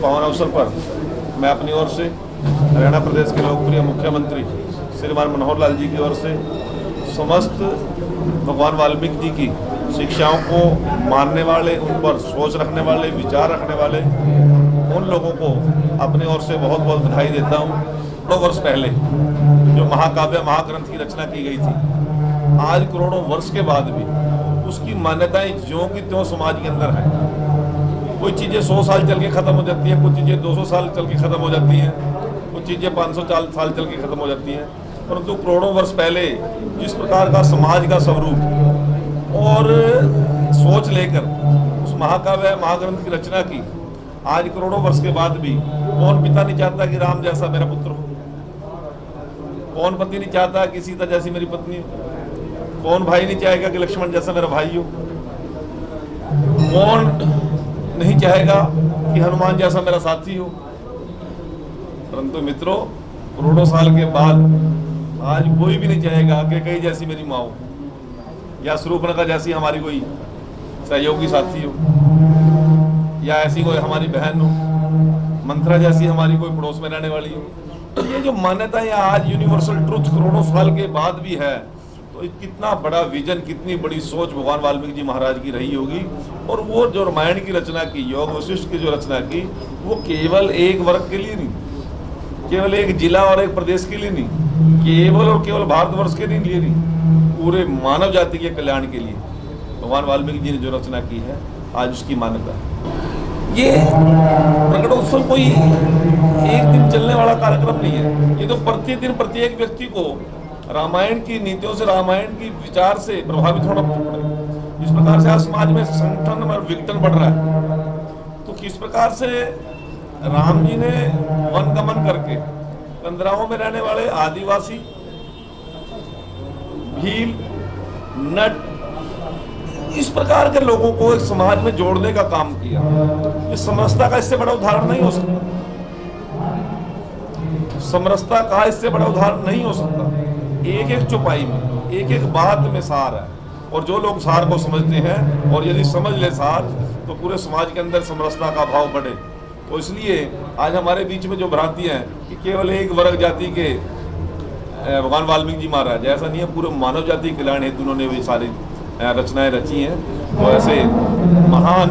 पावन अवसर पर मैं अपनी ओर से हरियाणा प्रदेश के लोकप्रिय मुख्यमंत्री श्रीमान मनोहर लाल जी की ओर से समस्त भगवान वाल्मीकि जी की शिक्षाओं को मानने वाले, उन पर सोच रखने वाले, विचार रखने वाले उन लोगों को अपनी ओर से बहुत बहुत बधाई देता हूँ। 2 वर्ष पहले जो महाकाव्य महाग्रंथ की रचना की गई थी, आज करोड़ों वर्ष के बाद भी उसकी मान्यताएं ज्यों की त्यों समाज के अंदर है। कुछ चीज़ें 100 साल चल के ख़त्म हो जाती हैं, कुछ चीज़ें 200 साल चल के ख़त्म हो जाती हैं, कुछ चीज़ें 500 साल चल के ख़त्म हो जाती हैं। परंतु करोड़ों वर्ष पहले जिस प्रकार का समाज का स्वरूप और सोच लेकर उस महाकाव्य महाग्रंथ की रचना की, आज करोड़ों वर्ष के बाद भी कौन पिता नहीं चाहता कि राम जैसा मेरा पुत्र हो, कौन पति नहीं चाहता कि सीता जैसी मेरी पत्नी हो, कौन भाई नहीं चाहेगा कि लक्ष्मण जैसा मेरा भाई हो, कौन नहीं चाहेगा कि हनुमान जैसा मेरा साथी हो। परंतु मित्रों, करोड़ों साल के बाद आज कोई भी नहीं चाहेगा कि कई जैसी मेरी माँ हो, या शूर्पणखा जैसी हमारी कोई सहयोगी साथी हो, या ऐसी कोई हमारी बहन हो, मंत्रा जैसी हमारी कोई पड़ोस में रहने वाली हो। तो ये जो मान्यता है आज यूनिवर्सल ट्रुथ करोड़ों साल के बाद भी है, तो कितना बड़ा विजन, कितनी बड़ी सोच भगवान वाल्मीकि जी महाराज की रही होगी। और वो जो रामायण की रचना की, योग वशिष्ठ की जो रचना की, वो केवल एक वर्ग के लिए नहीं, केवल एक जिला और एक प्रदेश के लिए नहीं, केवल और केवल भारतवर्ष के लिए नहीं, पूरे मानव जाति के कल्याण के लिए भगवान वाल्मीकि जी ने जो रचना की है, आज उसकी मान्यता है। ये प्रकटोत्सव कोई एक दिन चलने वाला कार्यक्रम नहीं है, ये तो प्रतिदिन प्रत्येक व्यक्ति को रामायण की नीतियों से, रामायण की विचार से प्रभावित होना पड़ेगा। जिस प्रकार से आज समाज में संगठन और विघटन बढ़ रहा है, तो किस प्रकार से राम जी ने वन गमन करके कंदराओं में रहने वाले आदिवासी, भील, नट, इस प्रकार के लोगों को एक समाज में जोड़ने का काम किया। इस समरसता का इससे बड़ा उदाहरण नहीं हो सकता, समरसता का इससे बड़ा उदाहरण नहीं हो सकता। एक एक चौपाई में, एक एक बात में सार है, और जो लोग सार को समझते हैं और यदि समझ ले सार, तो पूरे समाज के अंदर समरसता का भाव बढ़े। तो इसलिए आज हमारे बीच में जो भ्रांति है कि केवल एक वर्ग जाति के भगवान वाल्मीकि जी महाराज, ऐसा नहीं है, पूरे मानव जाति के कल्याण हेतु उन्होंने भी सारी रचनाएं रची हैं। तो ऐसे महान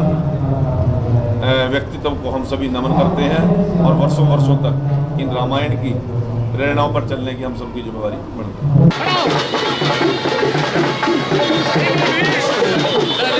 व्यक्तित्व को हम सभी नमन करते हैं, और वर्षों वर्षों तक इन रामायण की प्रेरणाओं पर चलने की हम सबकी जिम्मेवारी बनती है।